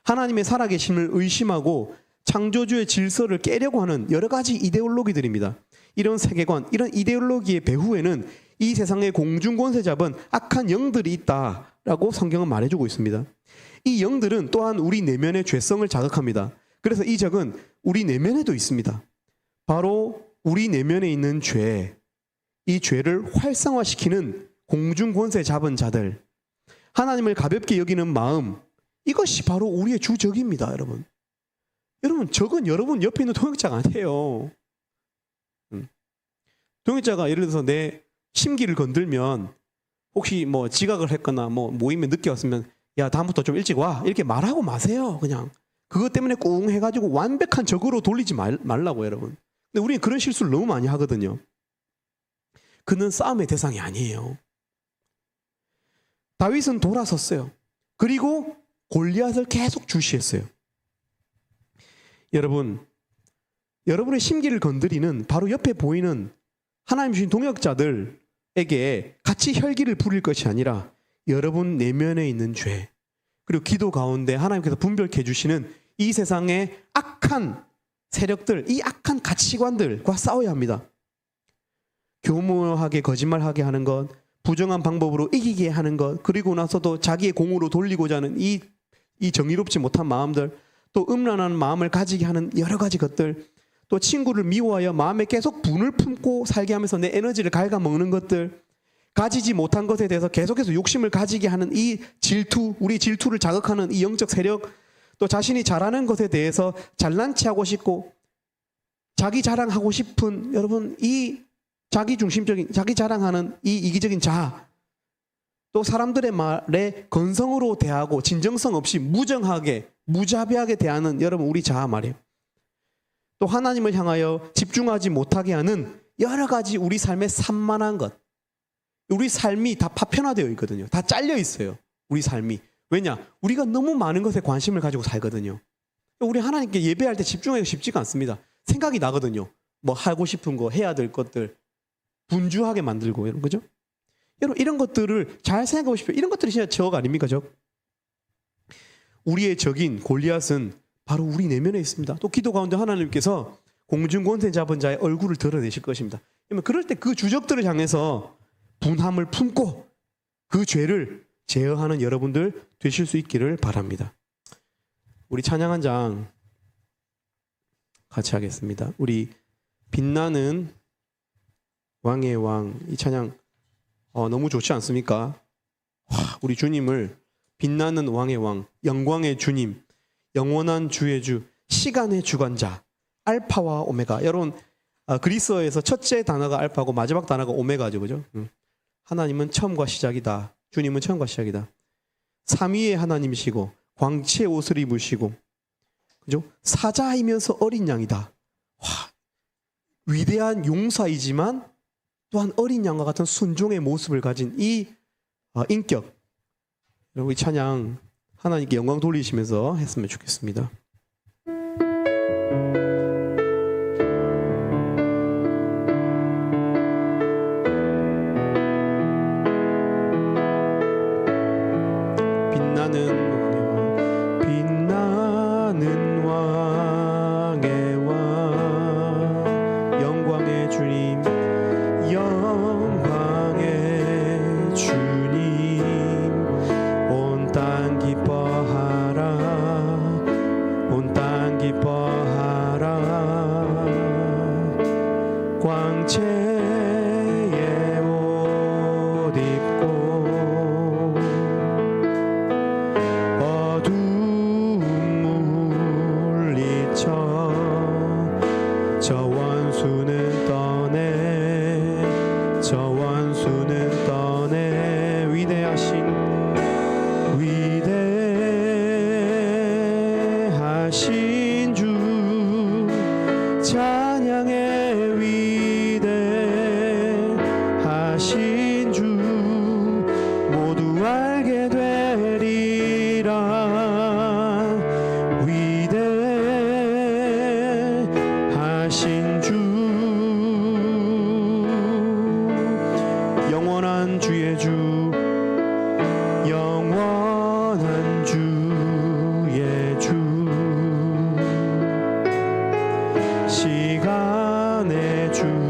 하나님의 살아계심을 의심하고 창조주의 질서를 깨려고 하는 여러 가지 이데올로기들입니다. 이런 세계관, 이런 이데올로기의 배후에는 이 세상의 공중 권세 잡은 악한 영들이 있다라고 성경은 말해주고 있습니다. 이 영들은 또한 우리 내면의 죄성을 자극합니다. 그래서 이 적은 우리 내면에도 있습니다. 바로 우리 내면에 있는 죄, 이 죄를 활성화시키는 공중 권세 잡은 자들, 하나님을 가볍게 여기는 마음, 이것이 바로 우리의 주적입니다, 여러분. 여러분, 적은 여러분 옆에 있는 동역자가 아니에요. 동역자가 예를 들어서 내 심기를 건들면 혹시 뭐 지각을 했거나 뭐 모임에 늦게 왔으면 야, 다음부터 좀 일찍 와, 이렇게 말하고 마세요. 그냥 그것 때문에 꽁 해가지고 완벽한 적으로 돌리지 말라고, 여러분. 근데 우리는 그런 실수를 너무 많이 하거든요. 그는 싸움의 대상이 아니에요. 다윗은 돌아섰어요. 그리고 골리앗을 계속 주시했어요. 여러분, 여러분의 심기를 건드리는 바로 옆에 보이는 하나님 주신 동역자들에게 같이 혈기를 부릴 것이 아니라 여러분 내면에 있는 죄, 그리고 기도 가운데 하나님께서 분별케 해주시는 이 세상의 악한 세력들, 이 악한 가치관들과 싸워야 합니다. 교묘하게 거짓말하게 하는 것, 부정한 방법으로 이기게 하는 것, 그리고 나서도 자기의 공으로 돌리고자 하는 이 정의롭지 못한 마음들, 또 음란한 마음을 가지게 하는 여러 가지 것들, 또 친구를 미워하여 마음에 계속 분을 품고 살게 하면서 내 에너지를 갉아먹는 것들, 가지지 못한 것에 대해서 계속해서 욕심을 가지게 하는 이 질투, 우리 질투를 자극하는 이 영적 세력, 또 자신이 잘하는 것에 대해서 잘난 체하고 싶고 자기 자랑하고 싶은, 여러분, 이 자기 중심적인, 자기 자랑하는 이 이기적인 자, 또 사람들의 말에 건성으로 대하고 진정성 없이 무정하게 무자비하게 대하는 여러분 우리 자아 말이에요. 또 하나님을 향하여 집중하지 못하게 하는 여러 가지 우리 삶의 산만한 것, 우리 삶이 다 파편화되어 있거든요. 다 잘려 있어요, 우리 삶이. 왜냐? 우리가 너무 많은 것에 관심을 가지고 살거든요. 우리 하나님께 예배할 때 집중하기가 쉽지가 않습니다. 생각이 나거든요. 뭐 하고 싶은 거, 해야 될 것들 분주하게 만들고, 이런 거죠. 여러분, 이런 것들을 잘 생각해 보십시오. 이런 것들이 진짜 적 아닙니까? 적. 우리의 적인 골리앗은 바로 우리 내면에 있습니다. 또 기도 가운데 하나님께서 공중 권세 잡은 자의 얼굴을 드러내실 것입니다. 그럴 때 그 주적들을 향해서 분함을 품고 그 죄를 제어하는 여러분들 되실 수 있기를 바랍니다. 우리 찬양 한 장 같이 하겠습니다. 우리 빛나는 왕의 왕, 이 찬양 너무 좋지 않습니까? 우리 주님을 빛나는 왕의 왕, 영광의 주님, 영원한 주의 주, 시간의 주관자, 알파와 오메가. 여러분, 그리스어에서 첫째 단어가 알파고 마지막 단어가 오메가죠, 그죠? 하나님은 처음과 시작이다. 주님은 처음과 시작이다. 삼위의 하나님이시고 광채의 옷을 입으시고, 그죠? 사자이면서 어린 양이다. 와, 위대한 용사이지만 또한 어린 양과 같은 순종의 모습을 가진 이 인격. 여러분, 이 찬양 하나님께 영광 돌리시면서 했으면 좋겠습니다. 빛나는 왕의 왕, 영광의 주님, 영광의 주님, 온 땅 기뻐하라, 온 땅 기뻐하라. 광채의 옷 입고 어두움 물리쳐 저 원수는 떠내, 저 원수는 떠내. 위대하신 주 찬양의 위대, 영원한 주의 주, 영원한 주의 주, 시간의 주관자,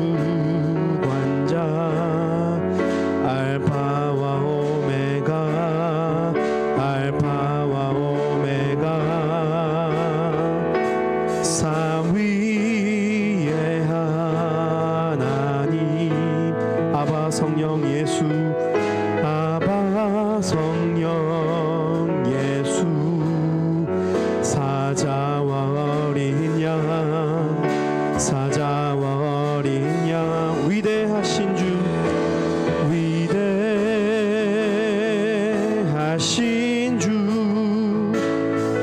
알파와 오메가, 알파와 오메가, 삼위의 하나님, 아바 성령 예수, 아바 성령 예수, 사자와 어린 양, 사자와 어린 양, 위대하신 주, 위대하신 주,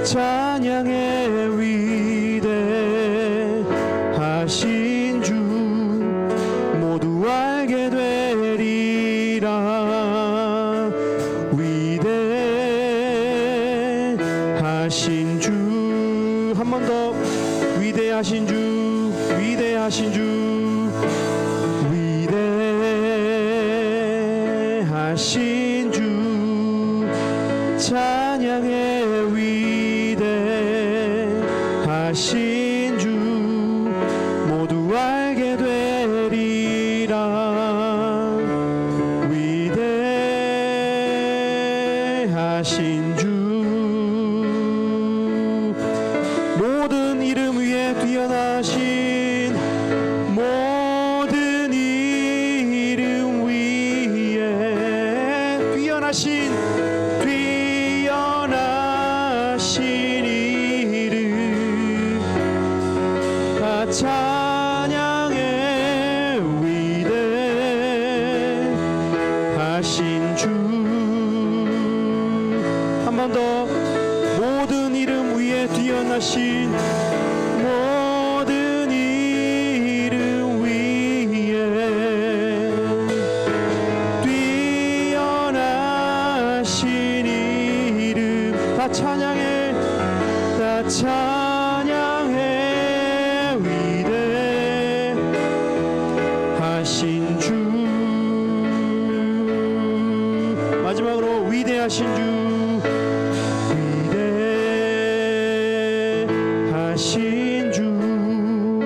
찬양의 위대하신 주, 모두 알게 되리라. 위대하신 주, 한 번 더, 위대하신 주, 위대하신 주, 위대하신 주, 찬양의 위대하신 주, 모두 알게 되리라. 위대하신 주, 모든 이름 위에 뛰어나신, 모든 이름 위에 뛰어나신, 뛰어나신 이름, 다 찬양의 위대하신 주. 한 번 더, 모든 이름 위에 뛰어나신, 모든 이름 위에 뛰어나신 이름, 다 찬양해, 다 찬양해, 위대하신 주. 마지막으로 위대하신 주, 위대하신 주,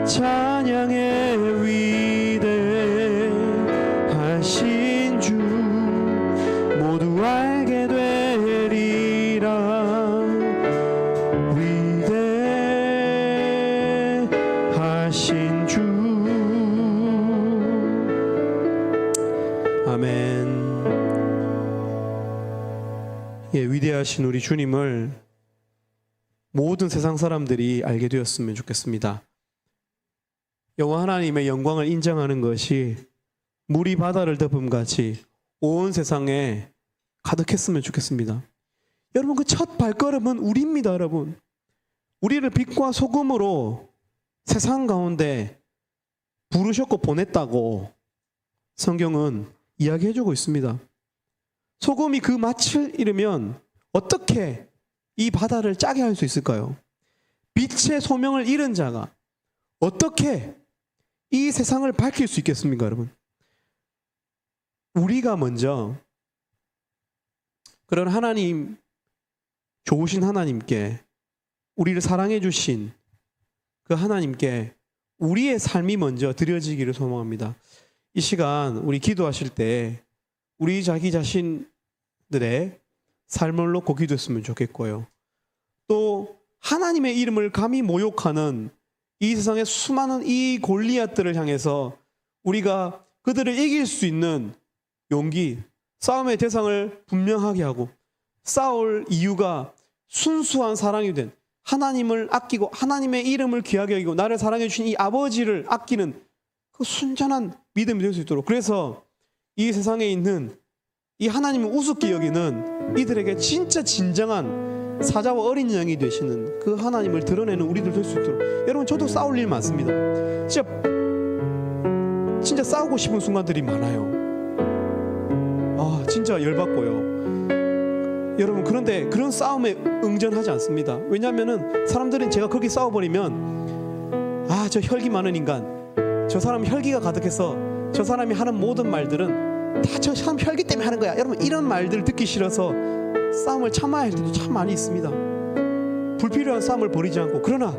찬양의 위대하신 주, 모두 알게 되리라. 위대하신 주. 아멘. 예, 위대하신 우리 주님을 모든 세상 사람들이 알게 되었으면 좋겠습니다. 여호와 하나님의 영광을 인정하는 것이 물이 바다를 덮음같이 온 세상에 가득했으면 좋겠습니다. 여러분, 그 첫 발걸음은 우리입니다. 여러분, 우리를 빛과 소금으로 세상 가운데 부르셨고 보냈다고 성경은 이야기해주고 있습니다. 소금이 그 맛을 잃으면 어떻게 이 바다를 짜게 할 수 있을까요? 빛의 소명을 잃은 자가 어떻게 이 세상을 밝힐 수 있겠습니까, 여러분? 우리가 먼저 그런 하나님, 좋으신 하나님께, 우리를 사랑해 주신 그 하나님께 우리의 삶이 먼저 드려지기를 소망합니다. 이 시간 우리 기도하실 때 우리 자기 자신들의 삶을 놓고 기도했으면 좋겠고요. 또 하나님의 이름을 감히 모욕하는 이 세상의 수많은 이 골리앗들을 향해서 우리가 그들을 이길 수 있는 용기, 싸움의 대상을 분명하게 하고 싸울 이유가 순수한 사랑이 된, 하나님을 아끼고 하나님의 이름을 귀하게 여기고 나를 사랑해 주신 이 아버지를 아끼는 그 순전한 믿음이 될 수 있도록, 그래서 이 세상에 있는 이 하나님을 우습게 여기는 이들에게 진짜 진정한 사자와 어린 양이 되시는 그 하나님을 드러내는 우리들 될 수 있도록. 여러분, 저도 싸울 일 많습니다. 진짜 싸우고 싶은 순간들이 많아요. 진짜 열받고요. 여러분, 그런데 그런 싸움에 응전하지 않습니다. 왜냐하면은 사람들은 제가 그렇게 싸워버리면 저 혈기 많은 인간, 저 사람 혈기가 가득해서 저 사람이 하는 모든 말들은 다 저 사람 혈기 때문에 하는 거야. 여러분 이런 말들 듣기 싫어서 싸움을 참아야 할 때도 참 많이 있습니다. 불필요한 싸움을 벌이지 않고, 그러나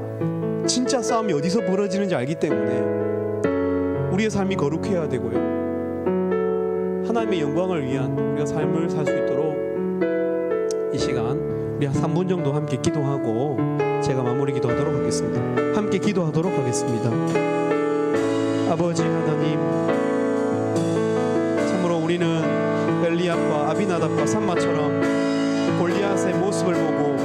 진짜 싸움이 어디서 벌어지는지 알기 때문에 우리의 삶이 거룩해야 되고요. 하나님의 영광을 위한 우리가 삶을 살 수 있도록 이 시간 우리 한 3분 정도 함께 기도하고 제가 마무리 기도하도록 하겠습니다. 함께 기도하도록 하겠습니다. 아버지 하나님, 참으로 우리는 엘리압과 아비나답과 삼마처럼 골리앗의 모습을 보고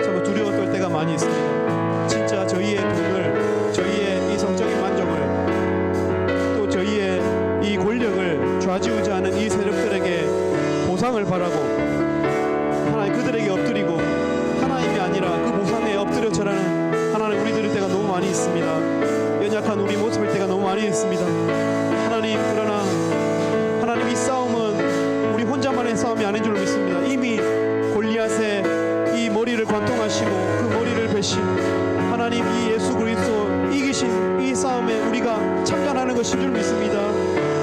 참으로 두려워 떨 때가 많이 있습니다. 진짜 저희의 돈을, 저희의 이 성적인 만족을, 또 저희의 이 권력을 좌지우지하는 이 세력들에게 보상을 바라고 하나님 그들에게 엎드리고 하나님이 아니라 그 보상에 엎드려 절하는 하나님 우리들의 때가 너무 많이 있습니다. 연약한 우리 모습일 때가 너무 많이 있습니다. 하나님, 그러나 하나님 이 싸움은 우리 혼자만의 싸움이 아닌 줄 믿습니다. 이미 골리앗의 이 머리를 관통하시고 그 머리를 베신 하나님 이 예수 그리스도 이기신 이 싸움에 우리가 참관하는 것인 줄 믿습니다.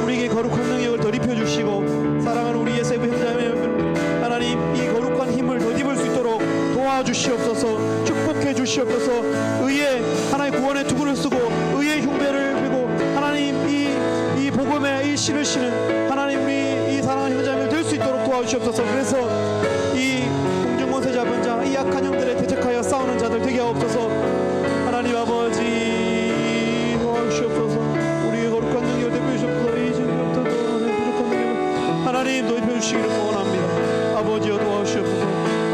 우리에게 거룩한 능력을 더 입혀주시고 사랑하는 우리 예세부 형제자매들 하나님 이 거룩한 힘을 더 입을 수 있도록 도와주시옵소서. 축복해 주시옵소서. 의의 하나님 구원의 투구를 쓰고 의의 흉배를 들고 하나님 이 복음의 이 신을 신은 하나님 우리 이 사랑하는 형제자매들 될 수 있도록 도와주시옵소서. 그래서 이 공중권세 잡은 자, 이 약한 영들에 대적하여 싸우는 자들 되게 하옵소서. 하나님 아버지 도와주시옵소서. 우리의 거룩한 능력을 대표주시옵소서. 이 증거부터 부족한 능력을 하나님 도입해주시기를 소원합니다. 아버지여 도와주시옵소서.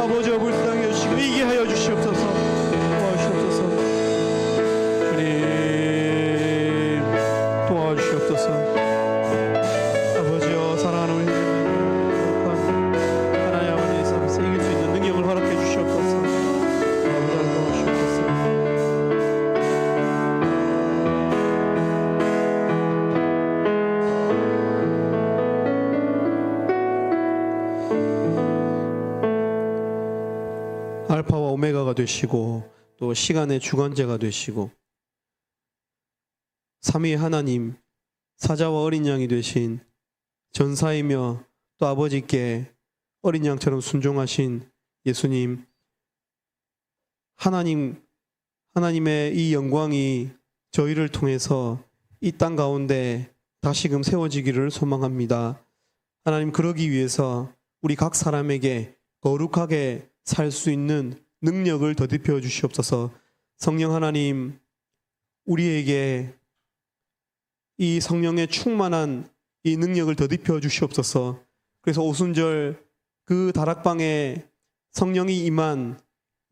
아버지여 불쌍히 해주시고 이기게 하여 주시옵소서. 도와주시옵소서. 주님 도와주시옵소서. 아버지여 사랑하는 우리 하나님 아버지의 삶에서 이길 수 있는 능력을 허락해 주시옵소서. 아버지를 도와주시옵소서. 알파와 오메가가 되시고 또 시간의 주관자가 되시고 삼위의 하나님, 사자와 어린 양이 되신 전사이며 또 아버지께 어린 양처럼 순종하신 예수님, 하나님의 이 영광이 저희를 통해서 이 땅 가운데 다시금 세워지기를 소망합니다. 하나님, 그러기 위해서 우리 각 사람에게 거룩하게 살 수 있는 능력을 더딥혀 주시옵소서. 성령 하나님, 우리에게 이 성령의 충만한 이 능력을 더딥혀 주시옵소서. 그래서 오순절 그 다락방에 성령이 임한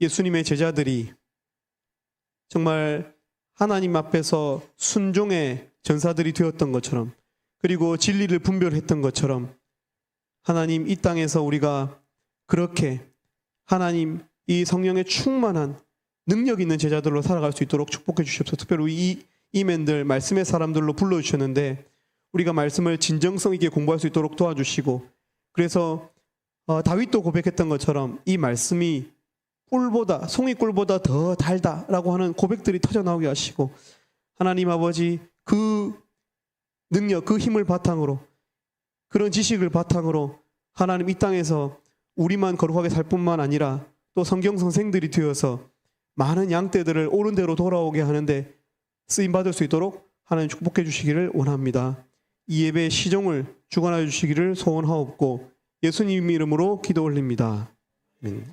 예수님의 제자들이 정말 하나님 앞에서 순종의 전사들이 되었던 것처럼, 그리고 진리를 분별했던 것처럼 하나님 이 땅에서 우리가 그렇게 하나님 이 성령의 충만한 능력 있는 제자들로 살아갈 수 있도록 축복해 주시옵소서. 특별히 이 이맨들 말씀의 사람들로 불러주셨는데 우리가 말씀을 진정성 있게 공부할 수 있도록 도와주시고, 그래서 다윗도 고백했던 것처럼 이 말씀이 꿀보다, 송이꿀보다 더 달다라고 하는 고백들이 터져나오게 하시고, 하나님 아버지 그 능력, 그 힘을 바탕으로, 그런 지식을 바탕으로 하나님 이 땅에서 우리만 거룩하게 살 뿐만 아니라 또 성경 선생들이 되어서 많은 양떼들을 옳은 대로 돌아오게 하는데 쓰임받을 수 있도록 하나님 축복해 주시기를 원합니다. 이 예배의 시종을 주관하여 주시기를 소원하옵고 예수님 이름으로 기도 올립니다. 아멘.